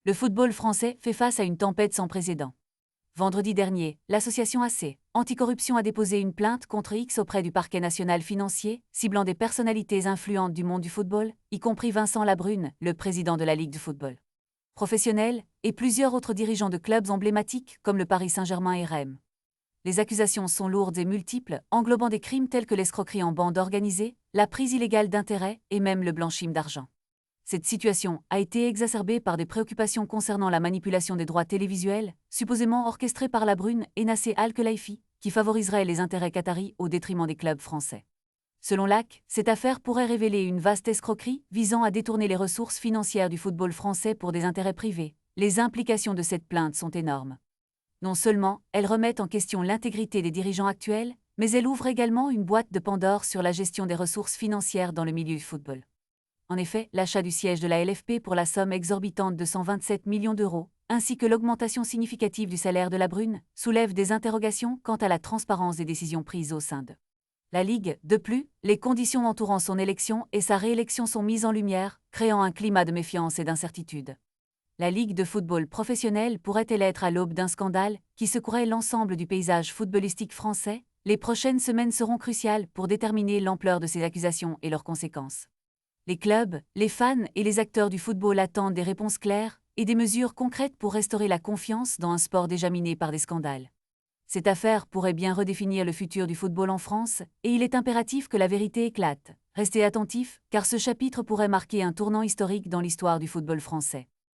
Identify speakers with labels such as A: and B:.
A: Le football français fait face à une tempête sans précédent. Vendredi dernier, l'association AC Anticorruption a déposé une plainte contre X auprès du parquet national financier, ciblant des personnalités influentes du monde du football, y compris Vincent Labrune, le président de la Ligue de football professionnel, et plusieurs autres dirigeants de clubs emblématiques comme le Paris Saint-Germain et Rennes. Les accusations sont lourdes et multiples, englobant des crimes tels que l'escroquerie en bande organisée, la prise illégale d'intérêts et même le blanchiment d'argent. Cette situation a été exacerbée par des préoccupations concernant la manipulation des droits télévisuels, supposément orchestrée par Labrune et Nasser Al-Khelaifi, qui favoriserait les intérêts qataris au détriment des clubs français. Selon l'AC, cette affaire pourrait révéler une vaste escroquerie visant à détourner les ressources financières du football français pour des intérêts privés. Les implications de cette plainte sont énormes. Non seulement elles remettent en question l'intégrité des dirigeants actuels, mais elles ouvrent également une boîte de Pandore sur la gestion des ressources financières dans le milieu du football. En effet, l'achat du siège de la LFP pour la somme exorbitante de 127 millions d'euros, ainsi que l'augmentation significative du salaire de Labrune, soulèvent des interrogations quant à la transparence des décisions prises au sein de la Ligue. De plus, les conditions entourant son élection et sa réélection sont mises en lumière, créant un climat de méfiance et d'incertitude. La Ligue de football professionnel pourrait-elle être à l'aube d'un scandale qui secouerait l'ensemble du paysage footballistique français? Les prochaines semaines seront cruciales pour déterminer l'ampleur de ces accusations et leurs conséquences. Les clubs, les fans et les acteurs du football attendent des réponses claires et des mesures concrètes pour restaurer la confiance dans un sport déjà miné par des scandales. Cette affaire pourrait bien redéfinir le futur du football en France, et il est impératif que la vérité éclate. Restez attentifs, car ce chapitre pourrait marquer un tournant historique dans l'histoire du football français.